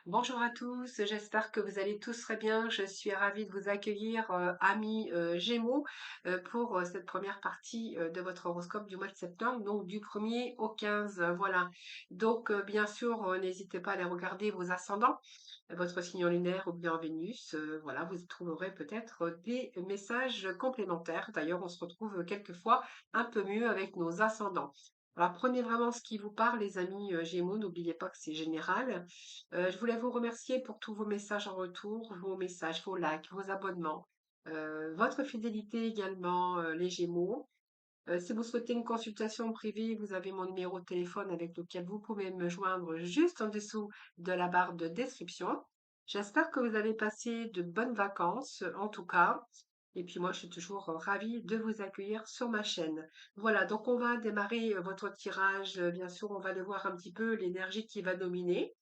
Bonjour à tous, j'espère que vous allez tous très bien. Je suis ravie de vous accueillir, amis Gémeaux, pour cette première partie de votre horoscope du mois de septembre, donc du 1er au 15. Voilà. Donc, bien sûr, n'hésitez pas à aller regarder vos ascendants, votre signe lunaire ou bien Vénus. Voilà, vous y trouverez peut-être des messages complémentaires. D'ailleurs, on se retrouve quelquefois un peu mieux avec nos ascendants. Alors, prenez vraiment ce qui vous parle, les amis Gémeaux. N'oubliez pas que c'est général. Je voulais vous remercier pour tous vos messages en retour, vos messages, vos likes, vos abonnements, votre fidélité également, les Gémeaux. Si vous souhaitez une consultation privée, vous avez mon numéro de téléphone avec lequel vous pouvez me joindre juste en dessous de la barre de description. J'espère que vous avez passé de bonnes vacances, en tout cas. Et puis moi, je suis toujours ravie de vous accueillir sur ma chaîne. Voilà, donc on va démarrer votre tirage. Bien sûr, on va aller voir un petit peu l'énergie qui va dominer,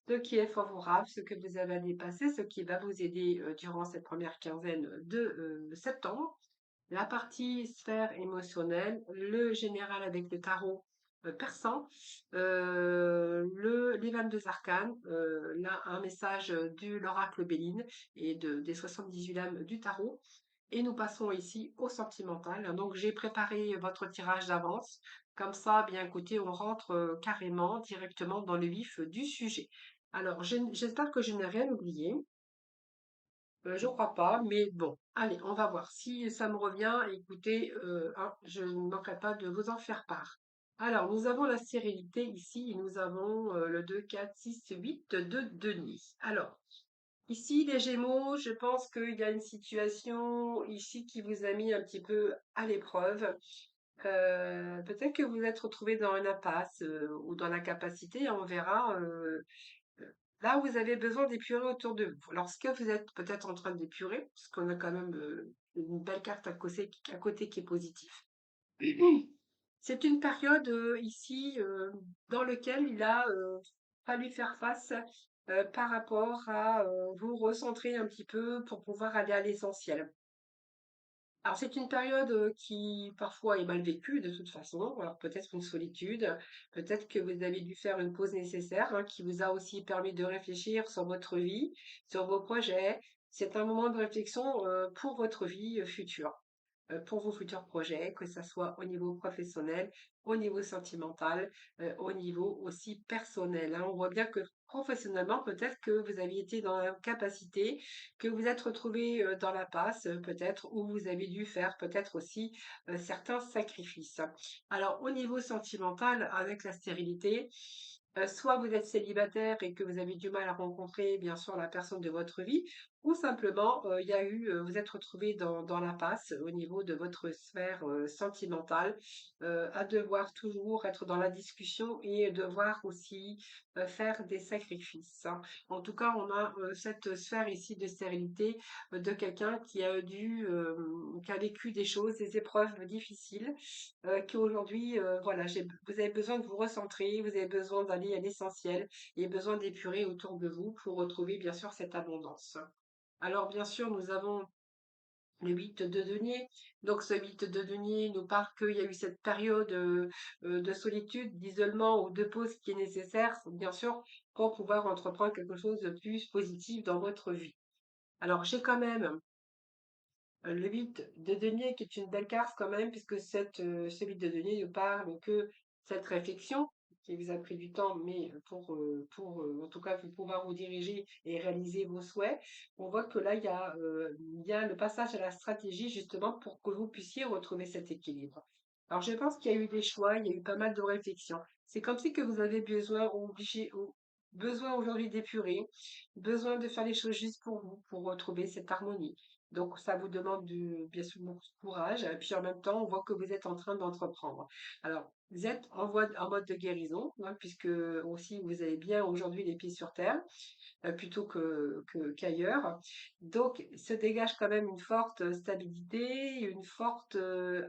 ce qui est favorable, ce que vous avez à dépasser, ce qui va vous aider durant cette première quinzaine de septembre. La partie sphère émotionnelle, le général avec le tarot persan, les 22 arcanes, là un message de l'oracle Béline et des 78 lames du tarot. Et nous passons ici au sentimental. Donc j'ai préparé votre tirage d'avance. Comme ça, bien écoutez, on rentre carrément directement dans le vif du sujet. Alors, j'espère que je n'ai rien oublié. Je crois pas, mais bon, allez, on va voir. Si ça me revient, écoutez, hein, je ne manquerai pas de vous en faire part. Alors, nous avons la sérénité ici, et nous avons le 2, 4, 6, 8 de denier. Alors, ici, les Gémeaux, je pense qu'il y a une situation ici qui vous a mis un petit peu à l'épreuve. Peut-être que vous êtes retrouvé dans une impasse ou dans l'incapacité, on verra. Là, vous avez besoin d'épurer autour de vous. Lorsque vous êtes peut-être en train d'épurer, parce qu'on a quand même une belle carte à côté qui est positive. C'est une période ici dans laquelle il a fallu faire face par rapport à vous recentrer un petit peu pour pouvoir aller à l'essentiel. Alors, c'est une période qui parfois est mal vécue de toute façon. Alors, peut-être une solitude, peut-être que vous avez dû faire une pause nécessaire, hein, qui vous a aussi permis de réfléchir sur votre vie, sur vos projets. C'est un moment de réflexion pour votre vie future, pour vos futurs projets, que ce soit au niveau professionnel, au niveau sentimental, au niveau aussi personnel, hein. On voit bien que professionnellement, peut-être que vous aviez été dans l'incapacité, que vous êtes retrouvé dans la passe, peut-être, où vous avez dû faire peut-être aussi certains sacrifices. Alors, au niveau sentimental, avec la stérilité, soit vous êtes célibataire et que vous avez du mal à rencontrer, bien sûr, la personne de votre vie, ou simplement, il y a eu, vous êtes retrouvé dans l'impasse au niveau de votre sphère sentimentale, à devoir toujours être dans la discussion et devoir aussi faire des sacrifices, hein. En tout cas, on a cette sphère ici de stérilité de quelqu'un qui a vécu des choses, des épreuves difficiles, qui aujourd'hui, voilà, vous avez besoin de vous recentrer, vous avez besoin d'aller à l'essentiel et besoin d'épurer autour de vous pour retrouver bien sûr cette abondance. Alors bien sûr, nous avons le 8 de denier. Donc ce 8 de denier nous parle qu'il y a eu cette période de solitude, d'isolement ou de pause qui est nécessaire, bien sûr, pour pouvoir entreprendre quelque chose de plus positif dans votre vie. Alors j'ai quand même le 8 de denier qui est une belle carte quand même, puisque ce 8 de denier ne parle que cette réflexion qui vous a pris du temps, mais en tout cas pour pouvoir vous diriger et réaliser vos souhaits. On voit que là, il y a le passage à la stratégie justement pour que vous puissiez retrouver cet équilibre. Alors je pense qu'il y a eu des choix, il y a eu pas mal de réflexions. C'est comme si que vous avez besoin aujourd'hui d'épurer, besoin de faire les choses juste pour vous, pour retrouver cette harmonie. Donc, ça vous demande bien sûr beaucoup de courage. Et puis, en même temps, on voit que vous êtes en train d'entreprendre. Alors, vous êtes en mode de guérison, hein, puisque aussi vous avez bien aujourd'hui les pieds sur terre plutôt qu'ailleurs. Donc, se dégage quand même une forte stabilité, une forte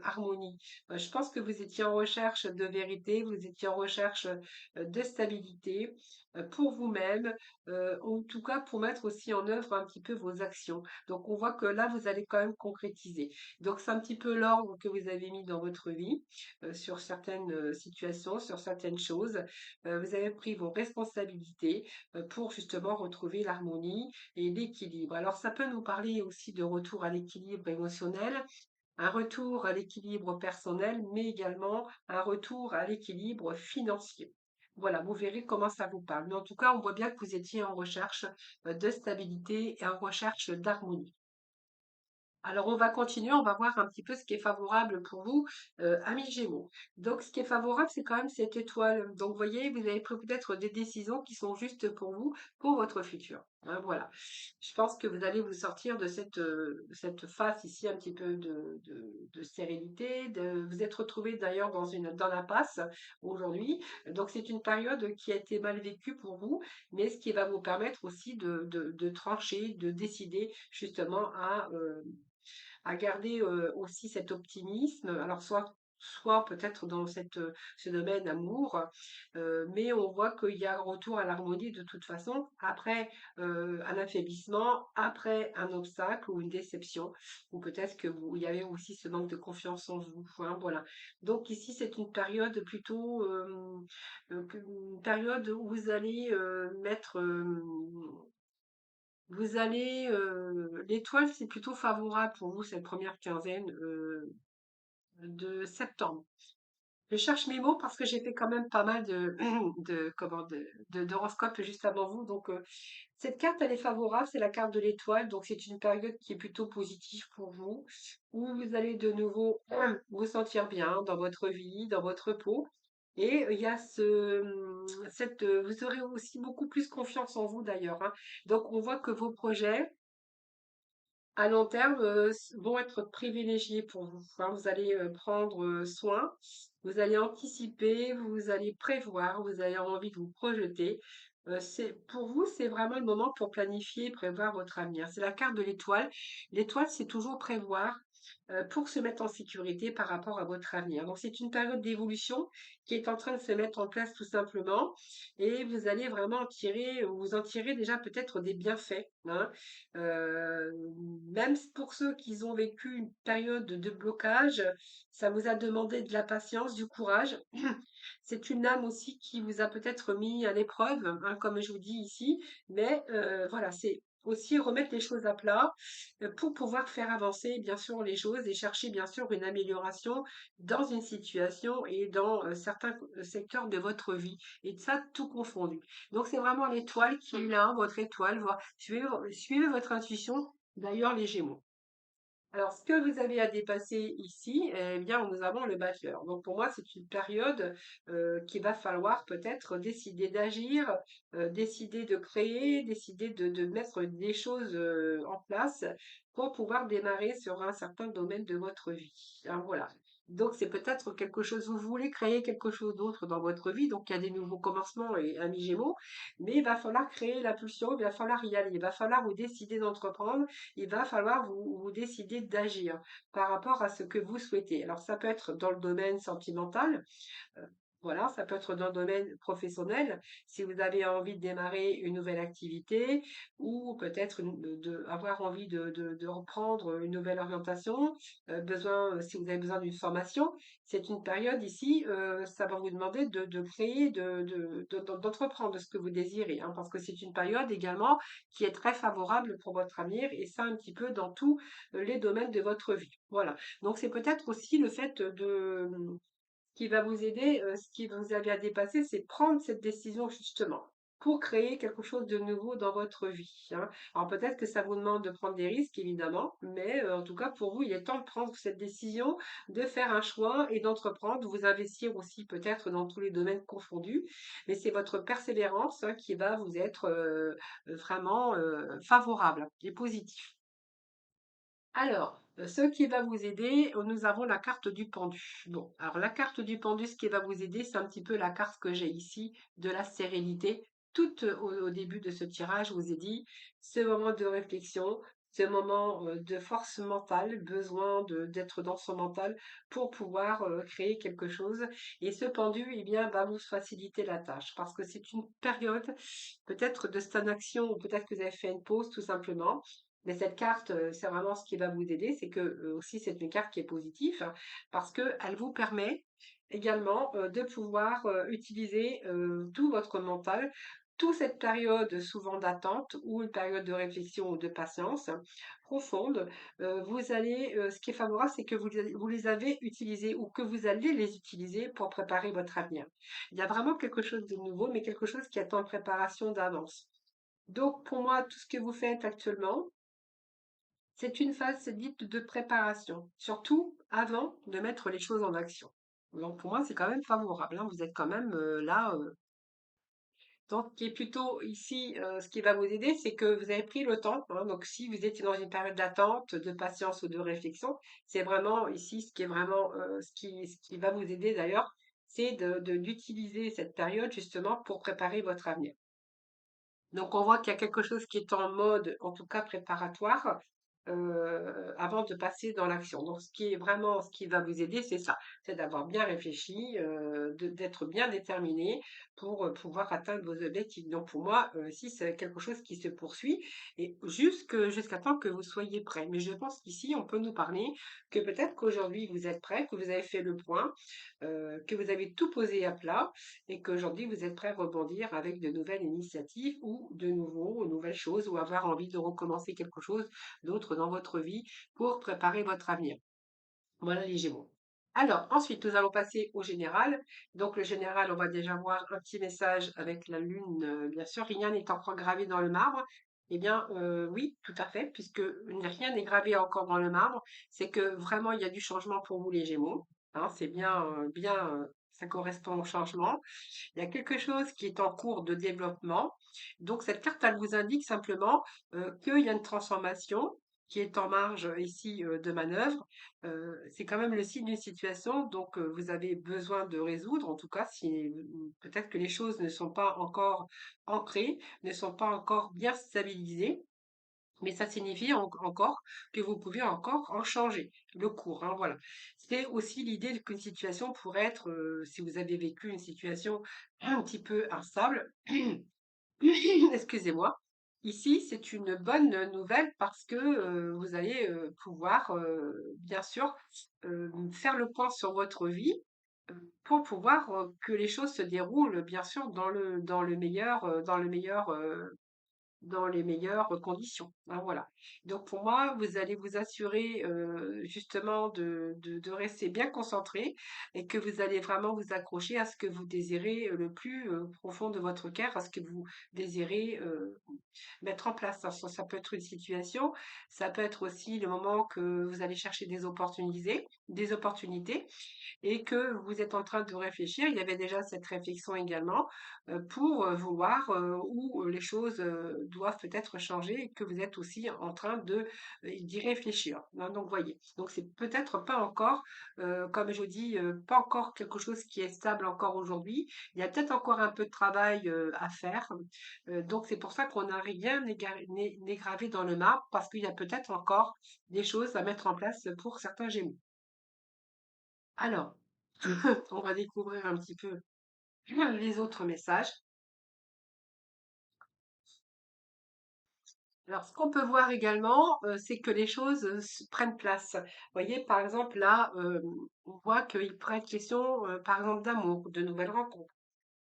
harmonie. Je pense que vous étiez en recherche de vérité, vous étiez en recherche de stabilité pour vous-même, en tout cas pour mettre aussi en œuvre un petit peu vos actions. Donc, on voit que là, vous allez quand même concrétiser. Donc, c'est un petit peu l'ordre que vous avez mis dans votre vie sur certaines certaines situations, sur certaines choses. Vous avez pris vos responsabilités pour justement retrouver l'harmonie et l'équilibre. Alors, ça peut nous parler aussi de retour à l'équilibre émotionnel, un retour à l'équilibre personnel, mais également un retour à l'équilibre financier. Voilà, vous verrez comment ça vous parle. Mais en tout cas, on voit bien que vous étiez en recherche de stabilité et en recherche d'harmonie. Alors, on va continuer, on va voir un petit peu ce qui est favorable pour vous, amis Gémeaux. Donc, ce qui est favorable, c'est quand même cette étoile. Donc, vous voyez, vous avez pris peut-être des décisions qui sont justes pour vous, pour votre futur. Hein, voilà. Je pense que vous allez vous sortir de cette phase ici un petit peu de sérénité. Vous êtes retrouvé d'ailleurs dans l'impasse aujourd'hui. Donc, c'est une période qui a été mal vécue pour vous, mais ce qui va vous permettre aussi de trancher, de décider justement à garder aussi cet optimisme. Alors soit peut-être dans ce domaine amour, mais on voit qu'il y a un retour à l'harmonie de toute façon, après un affaiblissement, après un obstacle ou une déception, ou peut-être que il y avait aussi ce manque de confiance en vous. Hein, voilà. Donc ici, c'est une période plutôt, une période où vous allez mettre vous allez, l'étoile, c'est plutôt favorable pour vous cette première quinzaine de septembre. Je cherche mes mots parce que j'ai fait quand même pas mal d'horoscopes juste avant vous. Donc, cette carte, elle est favorable, c'est la carte de l'étoile. Donc, c'est une période qui est plutôt positive pour vous, où vous allez de nouveau vous sentir bien dans votre vie, dans votre peau. Et il y a vous aurez aussi beaucoup plus confiance en vous d'ailleurs, hein. Donc, on voit que vos projets, à long terme, vont être privilégiés pour vous, hein. Vous allez prendre soin, vous allez anticiper, vous allez prévoir, vous avez envie de vous projeter. Pour vous, c'est vraiment le moment pour planifier, prévoir votre avenir. C'est la carte de l'étoile. L'étoile, c'est toujours prévoir pour se mettre en sécurité par rapport à votre avenir. Donc, c'est une période d'évolution qui est en train de se mettre en place tout simplement, et vous allez vraiment vous en tirer déjà peut-être des bienfaits, hein. Euh, Même pour ceux qui ont vécu une période de blocage, ça vous a demandé de la patience, du courage. C'est une âme aussi qui vous a peut-être mis à l'épreuve, hein, comme je vous dis ici, mais voilà, c'est aussi remettre les choses à plat pour pouvoir faire avancer bien sûr les choses et chercher bien sûr une amélioration dans une situation et dans certains secteurs de votre vie, et de ça tout confondu. Donc c'est vraiment l'étoile qui est là, votre étoile. Suivez votre intuition, d'ailleurs les Gémeaux. Alors, ce que vous avez à dépasser ici, eh bien, nous avons le battleur. Donc, pour moi, c'est une période qu'il va falloir peut-être décider d'agir, décider de créer, décider de mettre des choses en place pour pouvoir démarrer sur un certain domaine de votre vie. Hein, voilà. Donc, c'est peut-être quelque chose, vous voulez créer quelque chose d'autre dans votre vie, donc il y a des nouveaux commencements et amis Gémeaux, mais il va falloir créer la pulsion, il va falloir y aller, il va falloir vous décider d'entreprendre, il va falloir vous décider d'agir par rapport à ce que vous souhaitez. Alors, ça peut être dans le domaine sentimental, euh, voilà, ça peut être dans le domaine professionnel, si vous avez envie de démarrer une nouvelle activité ou peut-être avoir envie de reprendre une nouvelle orientation, si vous avez besoin d'une formation. C'est une période ici, ça va vous demander de créer, d'entreprendre ce que vous désirez, hein, parce que c'est une période également qui est très favorable pour votre avenir, et ça un petit peu dans tous les domaines de votre vie. Voilà. Donc c'est peut-être aussi le fait qui va vous aider, ce qui vous avez à dépasser, c'est prendre cette décision justement pour créer quelque chose de nouveau dans votre vie, hein. Alors peut-être que ça vous demande de prendre des risques, évidemment, mais en tout cas pour vous, il est temps de prendre cette décision, de faire un choix et d'entreprendre, de vous investir aussi peut-être dans tous les domaines confondus. Mais c'est votre persévérance, hein, qui va vous être vraiment favorable et positif. Alors, ce qui va vous aider, nous avons la carte du pendu. Bon, alors la carte du pendu, ce qui va vous aider, c'est un petit peu la carte que j'ai ici de la sérénité. Tout au début de ce tirage, je vous ai dit, ce moment de réflexion, ce moment de force mentale, besoin d'être dans son mental pour pouvoir créer quelque chose. Et ce pendu, eh bien, va vous faciliter la tâche parce que c'est une période peut-être de stagnation, ou peut-être que vous avez fait une pause tout simplement. Mais cette carte, c'est vraiment ce qui va vous aider, c'est que aussi c'est une carte qui est positive, hein, parce qu'elle vous permet également de pouvoir utiliser tout votre mental, toute cette période souvent d'attente ou une période de réflexion ou de patience profonde. Vous allez, ce qui est favorable, c'est que vous les avez utilisés ou que vous allez les utiliser pour préparer votre avenir. Il y a vraiment quelque chose de nouveau, mais quelque chose qui est en préparation d'avance. Donc, pour moi, tout ce que vous faites actuellement, c'est une phase dite de préparation, surtout avant de mettre les choses en action. Donc pour moi, c'est quand même favorable, hein. Vous êtes quand même là. Donc, ce qui est plutôt ici, ce qui va vous aider, c'est que vous avez pris le temps, hein. Donc, si vous étiez dans une période d'attente, de patience ou de réflexion, c'est vraiment ici ce qui est vraiment, ce qui va vous aider d'ailleurs, c'est d'utiliser cette période justement pour préparer votre avenir. Donc, on voit qu'il y a quelque chose qui est en mode, en tout cas préparatoire, avant de passer dans l'action. Donc, ce qui est vraiment, ce qui va vous aider, c'est ça, c'est d'avoir bien réfléchi, d'être bien déterminé pour pouvoir atteindre vos objectifs. Donc, pour moi, si c'est quelque chose qui se poursuit et jusqu'à temps que vous soyez prêt. Mais je pense qu'ici, on peut nous parler que peut-être qu'aujourd'hui, vous êtes prêt, que vous avez fait le point, que vous avez tout posé à plat et qu'aujourd'hui vous êtes prêt à rebondir avec de nouvelles initiatives ou de nouveaux, nouvelles choses ou avoir envie de recommencer quelque chose d'autre dans votre vie pour préparer votre avenir. Voilà les Gémeaux. Alors, ensuite, nous allons passer au général. Donc, le général, on va déjà voir un petit message avec la lune, bien sûr. Rien n'est encore gravé dans le marbre. Eh bien, oui, tout à fait, puisque rien n'est gravé encore dans le marbre. C'est que vraiment, il y a du changement pour vous, les Gémeaux. Hein, c'est bien, ça correspond au changement. Il y a quelque chose qui est en cours de développement. Donc, cette carte, elle vous indique simplement qu'il y a une transformation qui est en marge ici de manœuvre. C'est quand même le signe d'une situation, donc vous avez besoin de résoudre, en tout cas, si peut-être que les choses ne sont pas encore ancrées, ne sont pas encore bien stabilisées. Mais ça signifie encore que vous pouvez encore en changer le cours, hein, voilà. C'est aussi l'idée qu'une situation pourrait être, si vous avez vécu une situation un petit peu instable, excusez-moi. Ici, c'est une bonne nouvelle parce que vous allez pouvoir, bien sûr, faire le point sur votre vie pour pouvoir que les choses se déroulent, bien sûr, dans les meilleures conditions, hein, voilà. Donc pour moi, vous allez vous assurer justement de rester bien concentré et que vous allez vraiment vous accrocher à ce que vous désirez le plus profond de votre cœur, à ce que vous désirez mettre en place. Ça peut être une situation, ça peut être aussi le moment que vous allez chercher des opportunités et que vous êtes en train de réfléchir. Il y avait déjà cette réflexion également pour voir où les choses doivent peut-être changer et que vous êtes aussi en train d'y réfléchir, hein. Donc, voyez. Donc, c'est peut-être pas encore, comme je dis, pas encore quelque chose qui est stable encore aujourd'hui. Il y a peut-être encore un peu de travail à faire. Donc, c'est pour ça qu'on n'a rien n'est gravé dans le marbre parce qu'il y a peut-être encore des choses à mettre en place pour certains Gémeaux. Alors, on va découvrir un petit peu les autres messages. Alors, ce qu'on peut voir également, c'est que les choses prennent place. Vous voyez, par exemple, là, on voit qu'il pourrait être question, par exemple, d'amour, de nouvelles rencontres.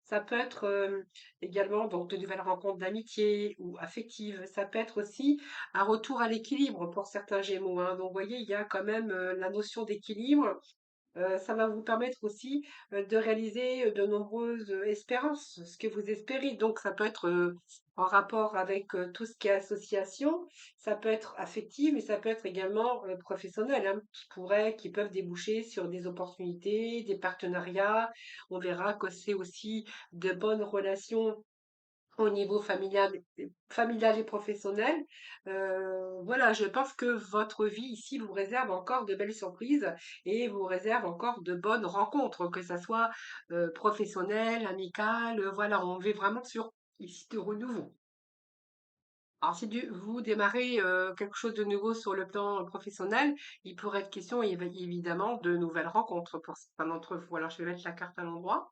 Ça peut être également donc de nouvelles rencontres d'amitié ou affectives. Ça peut être aussi un retour à l'équilibre pour certains Gémeaux, hein. Donc, vous voyez, il y a quand même la notion d'équilibre. Ça va vous permettre aussi de réaliser de nombreuses espérances, ce que vous espérez. Donc, ça peut être en rapport avec tout ce qui est association, ça peut être affectif, mais ça peut être également professionnel, hein, qui peuvent déboucher sur des opportunités, des partenariats. On verra que c'est aussi de bonnes relations au niveau familial et professionnel. Voilà, je pense que votre vie ici vous réserve encore de belles surprises et vous réserve encore de bonnes rencontres, que ça soit professionnel, amical, voilà, on est vraiment sur ici de renouveau. Alors, si vous démarrez quelque chose de nouveau sur le plan professionnel, il pourrait être question évidemment de nouvelles rencontres pour certains d'entre vous. Alors, je vais mettre la carte à l'endroit.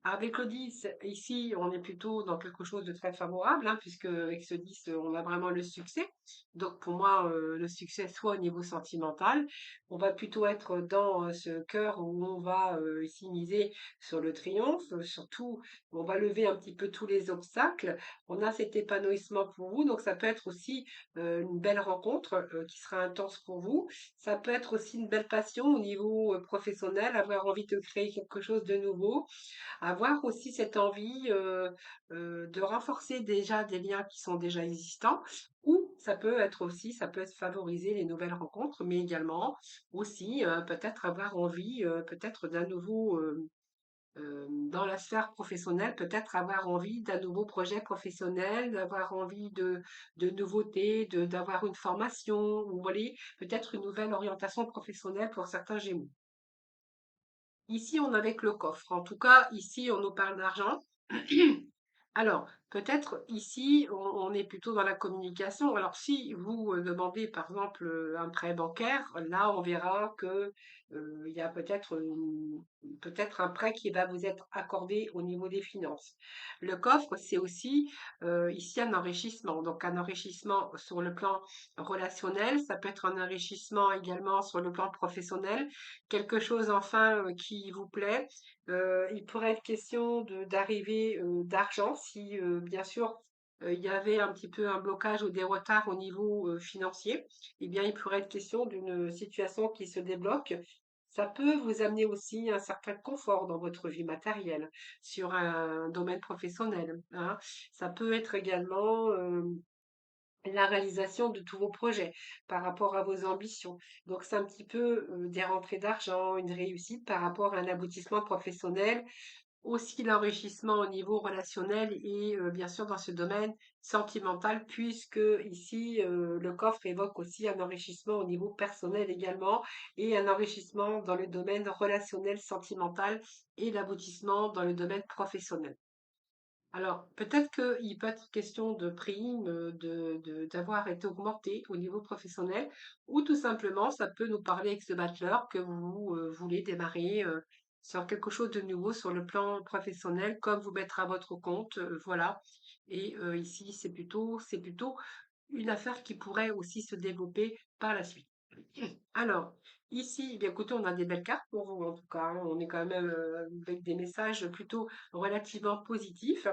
Avec le 10, ici, on est plutôt dans quelque chose de très favorable, hein, puisque avec ce 10, on a vraiment le succès. Donc pour moi, le succès, soit au niveau sentimental, on va plutôt être dans ce cœur où on va ici miser sur le triomphe, surtout, on va lever un petit peu tous les obstacles. On a cet épanouissement pour vous, donc ça peut être aussi une belle rencontre qui sera intense pour vous. Ça peut être aussi une belle passion au niveau professionnel, avoir envie de créer quelque chose de nouveau, avoir aussi cette envie de renforcer déjà des liens qui sont déjà existants, ou ça peut être aussi, ça peut être favoriser les nouvelles rencontres, mais également aussi peut-être avoir envie peut-être d'un nouveau, dans la sphère professionnelle, peut-être avoir envie d'un nouveau projet professionnel, d'avoir envie de nouveautés, d'avoir une formation, ou voyez, peut-être une nouvelle orientation professionnelle pour certains Gémeaux. Ici, on est avec le coffre. En tout cas, ici, on nous parle d'argent. Alors, peut-être ici, on est plutôt dans la communication. Alors, si vous demandez, par exemple, un prêt bancaire, là, on verra que il y a peut-être un prêt qui va vous être accordé au niveau des finances. Le coffre, c'est aussi ici un enrichissement. Donc, un enrichissement sur le plan relationnel, ça peut être un enrichissement également sur le plan professionnel, quelque chose enfin qui vous plaît. Il pourrait être question d'arrivée d'argent si, bien sûr, il y avait un petit peu un blocage ou des retards au niveau financier. Eh bien, il pourrait être question d'une situation qui se débloque. Ça peut vous amener aussi un certain confort dans votre vie matérielle sur un domaine professionnel, hein. Ça peut être également la réalisation de tous vos projets par rapport à vos ambitions. Donc, c'est un petit peu des rentrées d'argent, une réussite par rapport à un aboutissement professionnel, aussi l'enrichissement au niveau relationnel et bien sûr dans ce domaine sentimental, puisque ici le coffre évoque aussi un enrichissement au niveau personnel également et un enrichissement dans le domaine relationnel sentimental et l'aboutissement dans le domaine professionnel. Alors, peut-être qu'il peut être question de prime, d'avoir été augmenté au niveau professionnel, ou tout simplement, ça peut nous parler avec ce battleur que vous voulez démarrer sur quelque chose de nouveau sur le plan professionnel, comme vous mettre à votre compte, voilà. Et ici, c'est plutôt une affaire qui pourrait aussi se développer par la suite. Alors, ici, eh bien, écoutez, on a des belles cartes pour vous en tout cas, hein. On est quand même avec des messages plutôt relativement positifs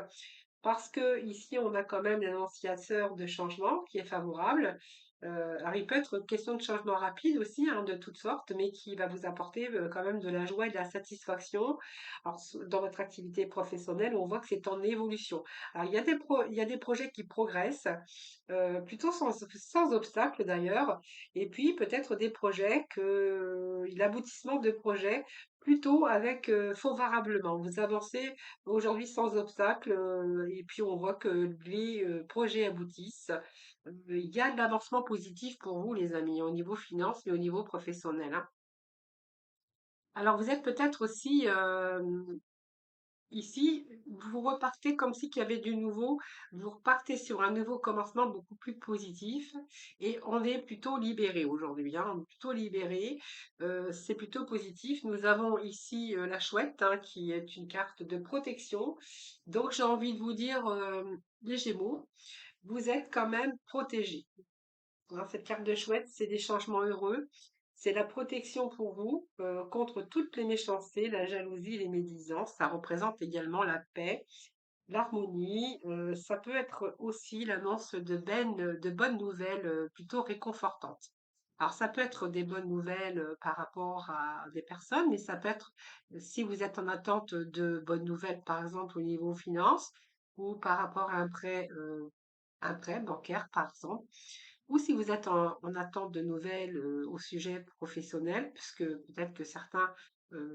parce que ici, on a quand même l'annonciateur de changement qui est favorable. Alors, il peut être question de changement rapide aussi, hein, de toutes sortes, mais qui va vous apporter quand même de la joie et de la satisfaction. Alors, dans votre activité professionnelle, on voit que c'est en évolution. Alors, il y a des projets qui progressent, plutôt sans obstacle d'ailleurs, et puis peut-être des projets l'aboutissement de projets plutôt avec favorablement. Vous avancez aujourd'hui sans obstacle, et puis on voit que les projets aboutissent. Il y a de l'avancement positif pour vous, les amis, au niveau finance, mais au niveau professionnel, hein. Alors vous êtes peut-être aussi ici, vous repartez comme si qu'il y avait du nouveau, vous repartez sur un nouveau commencement beaucoup plus positif et on est plutôt libéré aujourd'hui, hein, on est plutôt libéré, c'est plutôt positif. Nous avons ici la chouette, hein, qui est une carte de protection. Donc j'ai envie de vous dire, les Gémeaux, vous êtes quand même protégés, hein. Cette carte de chouette, c'est des changements heureux. C'est la protection pour vous contre toutes les méchancetés, la jalousie, les médisances. Ça représente également la paix, l'harmonie. Ça peut être aussi l'annonce de bonnes nouvelles plutôt réconfortantes. Alors, ça peut être des bonnes nouvelles par rapport à des personnes, mais ça peut être, si vous êtes en attente de bonnes nouvelles, par exemple au niveau finance, ou par rapport à un prêt bancaire, par exemple, ou si vous êtes en attente de nouvelles au sujet professionnel, puisque peut-être que certains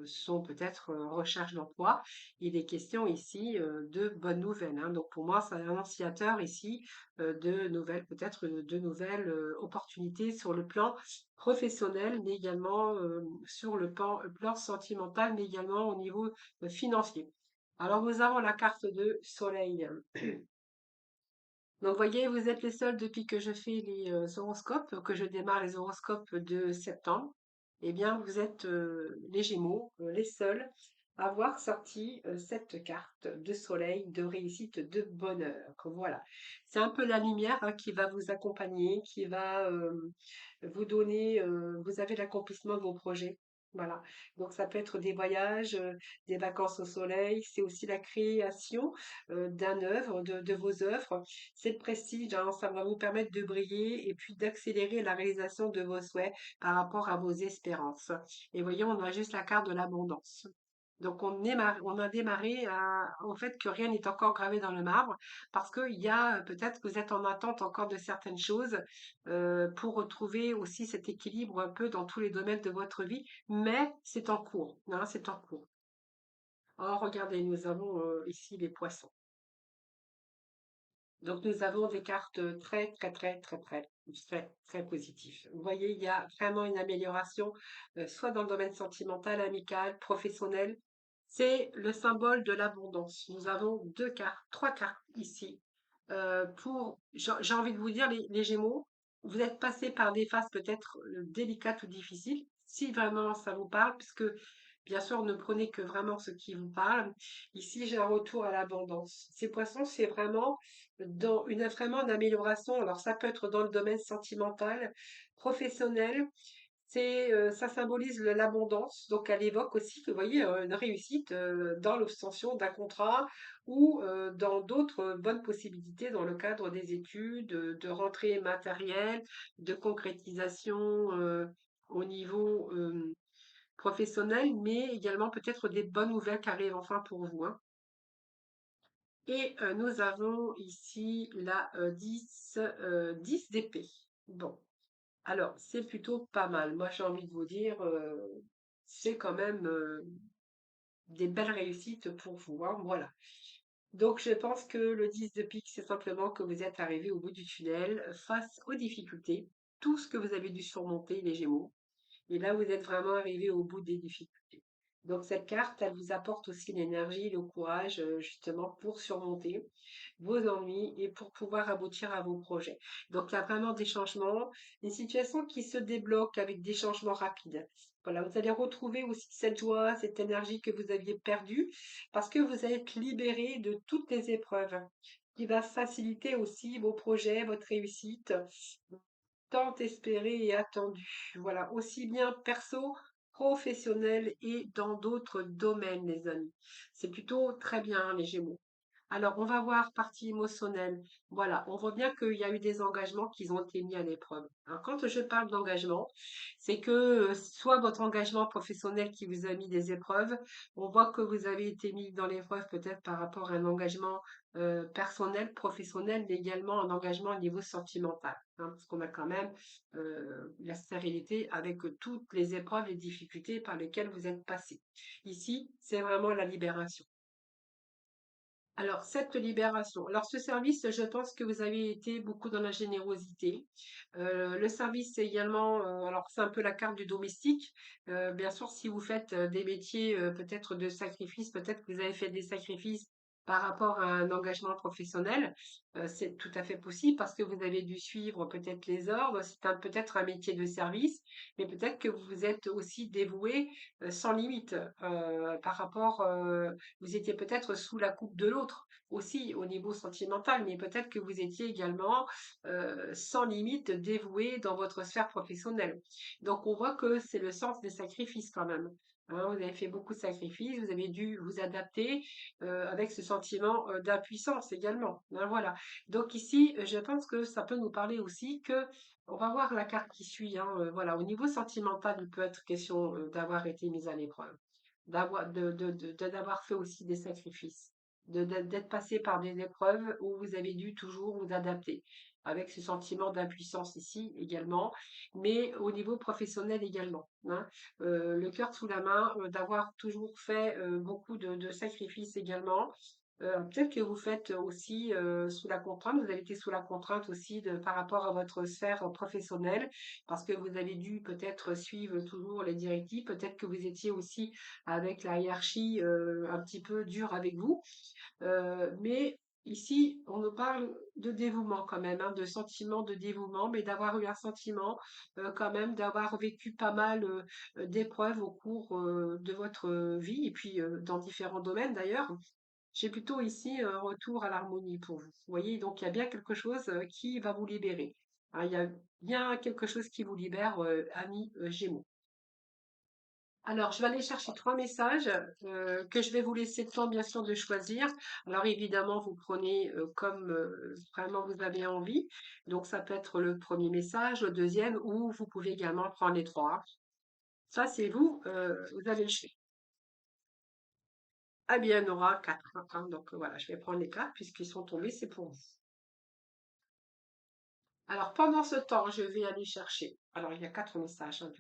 sont peut-être en recherche d'emploi, il est question ici de bonnes nouvelles, hein. Donc pour moi, c'est un annonciateur ici de nouvelles, peut-être de nouvelles opportunités sur le plan professionnel, mais également sur le plan sentimental, mais également au niveau financier. Alors nous avons la carte de soleil. Donc, voyez, vous êtes les seuls depuis que je fais les horoscopes, que je démarre les horoscopes de septembre. Eh bien, vous êtes les Gémeaux, les seuls avoir sorti cette carte de soleil, de réussite, de bonheur. Voilà. C'est un peu la lumière hein, qui va vous accompagner, qui va vous donner, vous avez l'accomplissement de vos projets. Voilà. Donc ça peut être des voyages, des vacances au soleil, c'est aussi la création d'un œuvre, de vos œuvres. C'est le prestige, hein, ça va vous permettre de briller et puis d'accélérer la réalisation de vos souhaits par rapport à vos espérances. Et voyons, on a juste la carte de l'abondance. Donc on a démarré au fait que rien n'est encore gravé dans le marbre parce qu'il y a peut-être que vous êtes en attente encore de certaines choses pour retrouver aussi cet équilibre un peu dans tous les domaines de votre vie, mais c'est en cours, hein, c'est en cours. Alors regardez, nous avons ici les poissons. Donc nous avons des cartes très positives. Vous voyez, il y a vraiment une amélioration, soit dans le domaine sentimental, amical, professionnel. C'est le symbole de l'abondance. Nous avons deux cartes, trois cartes ici. J'ai envie de vous dire, les Gémeaux, vous êtes passés par des phases peut-être délicates ou difficiles, si vraiment ça vous parle, puisque bien sûr, ne prenez que vraiment ce qui vous parle. Ici, j'ai un retour à l'abondance. Ces poissons, c'est vraiment vraiment une amélioration. Alors, ça peut être dans le domaine sentimental, professionnel. Ça symbolise l'abondance. Donc, elle évoque aussi, que, vous voyez, une réussite dans l'obtention d'un contrat ou dans d'autres bonnes possibilités dans le cadre des études, de rentrée matérielle, de concrétisation au niveau professionnel, mais également peut-être des bonnes nouvelles qui arrivent enfin pour vous, hein. Et nous avons ici la 10 d'épée. Bon, alors c'est plutôt pas mal. Moi j'ai envie de vous dire, c'est quand même des belles réussites pour vous, hein, voilà. Donc je pense que le 10 de pique, c'est simplement que vous êtes arrivé au bout du tunnel face aux difficultés, tout ce que vous avez dû surmonter, les Gémeaux. Et là, vous êtes vraiment arrivé au bout des difficultés. Donc cette carte, elle vous apporte aussi l'énergie, le courage, justement, pour surmonter vos ennuis et pour pouvoir aboutir à vos projets. Donc il y a vraiment des changements, une situation qui se débloque avec des changements rapides. Voilà, vous allez retrouver aussi cette joie, cette énergie que vous aviez perdue parce que vous allez être libéré de toutes les épreuves, qui va faciliter aussi vos projets, votre réussite tant espéré et attendu. Voilà, aussi bien perso, professionnel et dans d'autres domaines, les amis. C'est plutôt très bien, hein, les Gémeaux. Alors, on va voir partie émotionnelle. Voilà, on voit bien qu'il y a eu des engagements qui ont été mis à l'épreuve. Alors, quand je parle d'engagement, c'est que soit votre engagement professionnel qui vous a mis des épreuves, on voit que vous avez été mis dans l'épreuve peut-être par rapport à un engagement personnel, professionnel, mais également un engagement au niveau sentimental, hein, parce qu'on a quand même la sérénité avec toutes les épreuves et difficultés par lesquelles vous êtes passé. Ici, c'est vraiment la libération. Alors, cette libération. Alors, ce service, je pense que vous avez été beaucoup dans la générosité. Le service, c'est également, alors c'est un peu la carte du domestique. Bien sûr, si vous faites des métiers peut-être de sacrifice, peut-être que vous avez fait des sacrifices par rapport à un engagement professionnel. C'est tout à fait possible parce que vous avez dû suivre peut-être les ordres. Peut-être un métier de service, mais peut-être que vous vous êtes aussi dévoué sans limite par rapport vous étiez peut-être sous la coupe de l'autre aussi au niveau sentimental, mais peut-être que vous étiez également sans limite dévoué dans votre sphère professionnelle. Donc on voit que c'est le sens des sacrifices quand même. Hein, vous avez fait beaucoup de sacrifices, vous avez dû vous adapter avec ce sentiment d'impuissance également. Hein, voilà. Donc ici, je pense que ça peut nous parler aussi que on va voir la carte qui suit. Hein, voilà, au niveau sentimental, il peut être question d'avoir été mise à l'épreuve d'avoir fait aussi des sacrifices, d'être passé par des épreuves où vous avez dû toujours vous adapter, avec ce sentiment d'impuissance ici également, mais au niveau professionnel également, hein. Le cœur sous la main, d'avoir toujours fait beaucoup de sacrifices également. Peut-être que vous faites aussi sous la contrainte, vous avez été sous la contrainte aussi par rapport à votre sphère professionnelle, parce que vous avez dû peut-être suivre toujours les directives, peut-être que vous étiez aussi avec la hiérarchie un petit peu dure avec vous. Mais Ici, on nous parle de dévouement quand même, hein, de sentiment de dévouement, mais d'avoir eu un sentiment quand même, d'avoir vécu pas mal d'épreuves au cours de votre vie, et puis dans différents domaines d'ailleurs. J'ai plutôt ici un retour à l'harmonie pour vous. Vous voyez, donc il y a bien quelque chose qui va vous libérer. Hein, il y a bien quelque chose qui vous libère, amis Gémeaux. Alors, je vais aller chercher trois messages que je vais vous laisser le temps, bien sûr, de choisir. Alors, évidemment, vous prenez comme vraiment vous avez envie. Donc, ça peut être le premier message, le deuxième, ou vous pouvez également prendre les trois. Ça, c'est vous, vous avez le choix. Ah bien, il y en aura quatre, hein. Donc, voilà, je vais prendre les quatre puisqu'ils sont tombés, c'est pour vous. Alors, pendant ce temps, je vais aller chercher. Alors, il y a quatre messages, hein.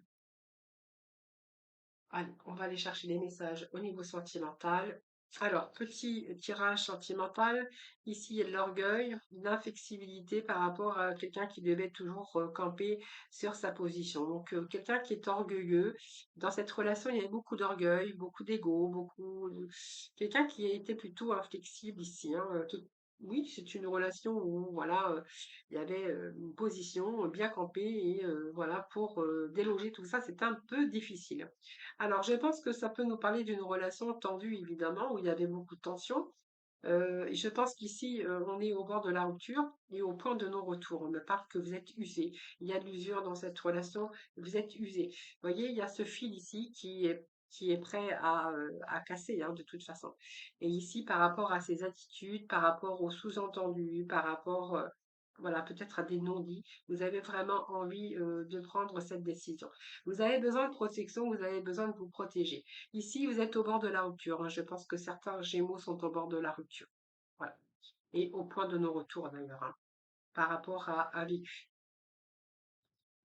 Allez, on va aller chercher les messages au niveau sentimental. Alors, petit tirage sentimental. Ici, il y a de l'orgueil, l'inflexibilité par rapport à quelqu'un qui devait toujours camper sur sa position. Donc, quelqu'un qui est orgueilleux. Dans cette relation, il y avait beaucoup d'orgueil, beaucoup d'ego, quelqu'un qui a été plutôt inflexible ici, hein, Oui, c'est une relation où, voilà, il y avait une position bien campée et voilà, pour déloger tout ça, c'est un peu difficile. Alors, je pense que ça peut nous parler d'une relation tendue, évidemment, où il y avait beaucoup de tension. Et je pense qu'ici, on est au bord de la rupture et au point de non-retour. On me parle que vous êtes usé. Il y a de l'usure dans cette relation, vous êtes usé. Vous voyez, il y a ce fil ici qui est prêt à casser, hein, de toute façon. Et ici, par rapport à ses attitudes, par rapport aux sous-entendus, par rapport, voilà, peut-être à des non-dits, vous avez vraiment envie de prendre cette décision. Vous avez besoin de protection, vous avez besoin de vous protéger. Ici, vous êtes au bord de la rupture, hein. Je pense que certains Gémeaux sont au bord de la rupture. Voilà. Et au point de non-retour d'ailleurs, hein, par rapport à vécu.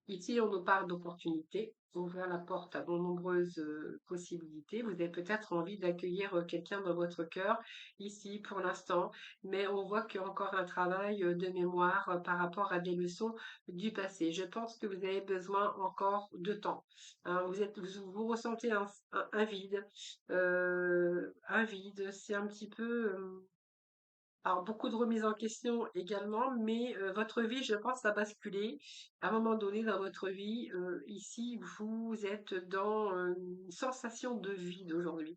Ici, on nous parle d'opportunités, ouvrir la porte à de nombreuses possibilités. Vous avez peut-être envie d'accueillir quelqu'un dans votre cœur, ici pour l'instant, mais on voit qu'il y a encore un travail de mémoire par rapport à des leçons du passé. Je pense que vous avez besoin encore de temps, hein. Vous ressentez un vide. C'est un petit peu alors, beaucoup de remises en question également, mais votre vie, je pense, va basculer à un moment donné dans votre vie. Ici, vous êtes dans une sensation de vide aujourd'hui.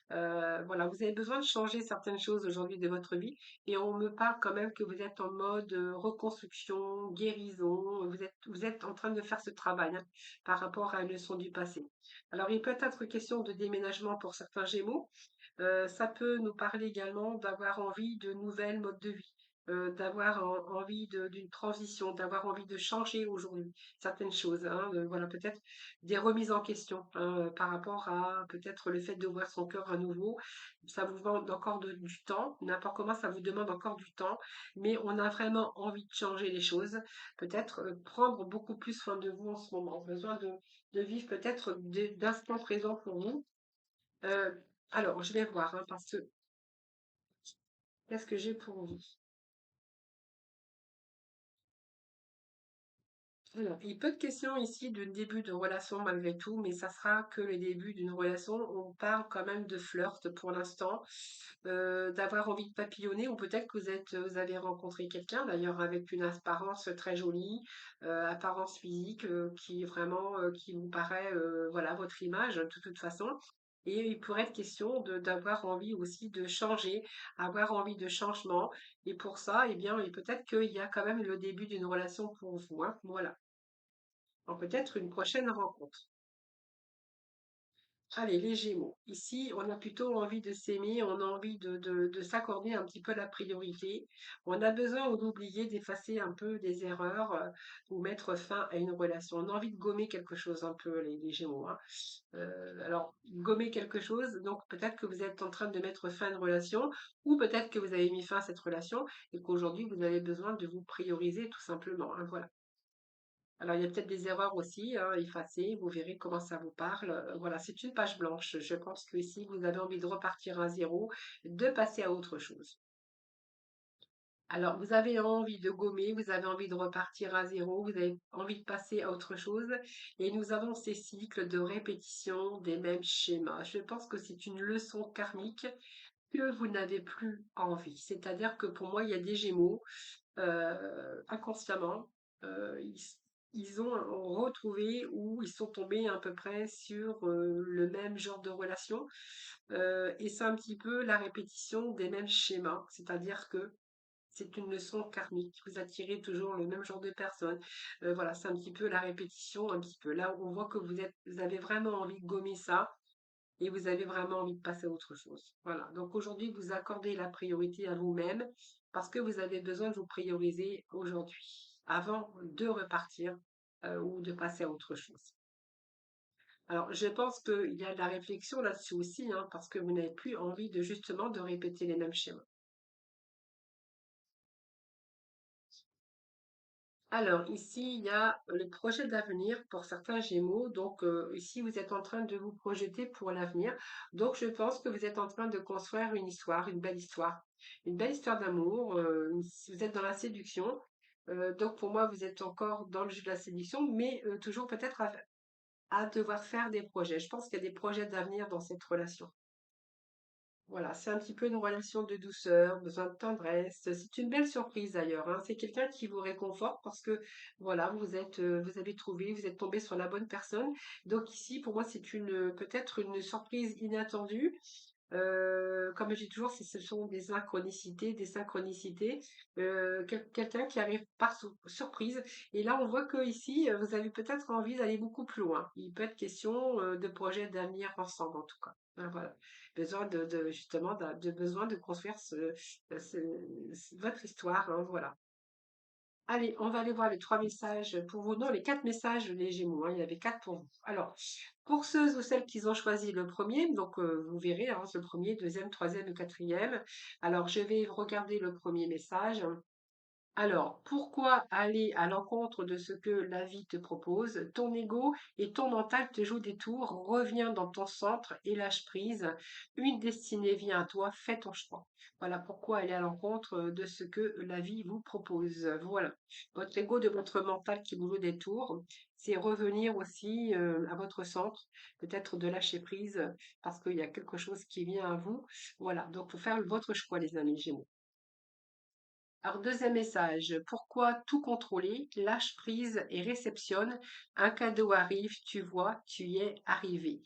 Voilà, vous avez besoin de changer certaines choses aujourd'hui de votre vie et on me parle quand même que vous êtes en mode reconstruction, guérison. Vous êtes en train de faire ce travail, hein, par rapport à une leçon du passé. Alors, il peut être question de déménagement pour certains Gémeaux. Ça peut nous parler également d'avoir envie de nouvelles modes de vie, d'avoir envie d'une transition, d'avoir envie de changer aujourd'hui certaines choses, hein, voilà, peut-être des remises en question, hein, par rapport à peut-être le fait d'ouvrir son cœur à nouveau. Ça vous demande encore du temps, n'importe comment, ça vous demande encore du temps, mais on a vraiment envie de changer les choses, peut-être prendre beaucoup plus soin de vous en ce moment, besoin de vivre peut-être d'instants présents pour vous. Euh, alors, je vais voir, hein, parce que qu'est-ce que j'ai pour vous? Alors, il peut être question ici de début de relation malgré tout, mais ça sera que le début d'une relation. On parle quand même de flirt pour l'instant, d'avoir envie de papillonner, ou peut-être que vous avez rencontré quelqu'un d'ailleurs avec une apparence très jolie, apparence physique qui vraiment qui vous paraît voilà votre image de toute façon. Et il pourrait être question d'avoir envie aussi de changer, avoir envie de changement. Et pour ça, eh bien, et peut-être qu'il y a quand même le début d'une relation pour vous, hein. Voilà. Alors peut-être une prochaine rencontre. Allez, les Gémeaux. Ici, on a plutôt envie de s'aimer, on a envie de s'accorder un petit peu la priorité. On a besoin d'oublier, d'effacer un peu des erreurs ou mettre fin à une relation. On a envie de gommer quelque chose un peu, les Gémeaux, hein. Alors, gommer quelque chose, donc peut-être que vous êtes en train de mettre fin à une relation ou peut-être que vous avez mis fin à cette relation et qu'aujourd'hui, vous avez besoin de vous prioriser tout simplement, hein, voilà. Alors, il y a peut-être des erreurs aussi, hein, effacées, vous verrez comment ça vous parle. Voilà, c'est une page blanche. Je pense que ici, vous avez envie de repartir à zéro, de passer à autre chose. Alors, vous avez envie de gommer, vous avez envie de repartir à zéro, vous avez envie de passer à autre chose. Et nous avons ces cycles de répétition des mêmes schémas. Je pense que c'est une leçon karmique que vous n'avez plus envie. C'est-à-dire que pour moi, il y a des Gémeaux, inconsciemment, ils ont retrouvé ou ils sont tombés à peu près sur le même genre de relation. Et c'est un petit peu la répétition des mêmes schémas. C'est-à-dire que c'est une leçon karmique. Vous attirez toujours le même genre de personnes. Voilà, c'est un petit peu la répétition, un petit peu. Là, on voit que vous avez vraiment envie de gommer ça et vous avez vraiment envie de passer à autre chose. Voilà. Donc aujourd'hui, vous accordez la priorité à vous-même parce que vous avez besoin de vous prioriser aujourd'hui avant de repartir ou de passer à autre chose. Alors, je pense qu'il y a de la réflexion là-dessus aussi, hein, parce que vous n'avez plus envie de justement de répéter les mêmes schémas. Alors, ici, il y a le projet d'avenir pour certains Gémeaux. Donc, ici, vous êtes en train de vous projeter pour l'avenir. Donc, je pense que vous êtes en train de construire une histoire, une belle histoire. Une belle histoire d'amour. Si vous êtes dans la séduction. Donc, pour moi, vous êtes encore dans le jeu de la séduction, mais toujours peut-être à devoir faire des projets. Je pense qu'il y a des projets d'avenir dans cette relation. Voilà, c'est un petit peu une relation de douceur, besoin de tendresse. C'est une belle surprise d'ailleurs, hein. C'est quelqu'un qui vous réconforte parce que voilà, vous avez trouvé, vous êtes tombé sur la bonne personne. Donc ici, pour moi, c'est peut-être une surprise inattendue. Comme je dis toujours, ce sont des synchronicités. Quelqu'un qui arrive par surprise. Et là, on voit que ici, vous avez peut-être envie d'aller beaucoup plus loin. Il peut être question de projets d'avenir ensemble, en tout cas. Voilà. Besoin justement, besoin de construire votre histoire, hein, voilà. Allez, on va aller voir les 3 messages pour vous. Non, les 4 messages, les Gémeaux, hein, il y en avait 4 pour vous. Alors, pour ceux ou celles qui ont choisi le premier, donc vous verrez, hein, c'est le premier, deuxième, troisième et quatrième. Alors, je vais regarder le premier message. Alors, pourquoi aller à l'encontre de ce que la vie te propose? Ton ego et ton mental te jouent des tours. Reviens dans ton centre et lâche prise. Une destinée vient à toi. Fais ton choix. Voilà pourquoi aller à l'encontre de ce que la vie vous propose. Voilà. Votre ego de votre mental qui vous joue des tours, c'est revenir aussi à votre centre, peut-être de lâcher prise parce qu'il y a quelque chose qui vient à vous. Voilà. Donc, faut faire votre choix, les amis Gémeaux. Alors, deuxième message, pourquoi tout contrôler? Lâche prise et réceptionne. Un cadeau arrive, tu vois, tu y es arrivé.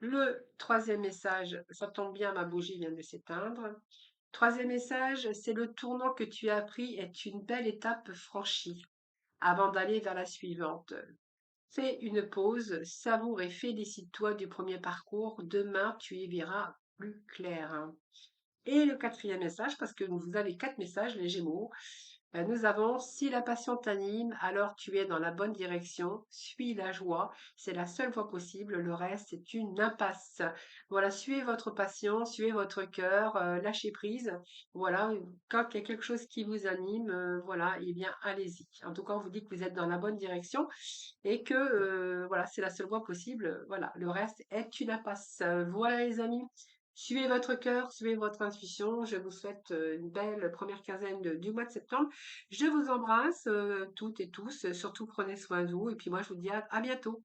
Le troisième message, ça tombe bien, ma bougie vient de s'éteindre. Troisième message, c'est le tournant que tu as pris est une belle étape franchie avant d'aller vers la suivante. Fais une pause, savoure et félicite-toi du premier parcours. Demain, tu y verras plus clair. Et le quatrième message, parce que vous avez 4 messages, les Gémeaux, nous avons si la passion t'anime, alors tu es dans la bonne direction, suis la joie, c'est la seule voie possible, le reste c'est une impasse. Voilà, suivez votre passion, suivez votre cœur, lâchez prise. Voilà, quand il y a quelque chose qui vous anime, voilà, eh bien allez-y. En tout cas, on vous dit que vous êtes dans la bonne direction et que voilà, c'est la seule voie possible. Voilà, le reste est une impasse. Voilà les amis. Suivez votre cœur, suivez votre intuition. Je vous souhaite une belle première quinzaine du mois de septembre. Je vous embrasse toutes et tous. Surtout prenez soin de vous. Et puis moi, je vous dis à bientôt.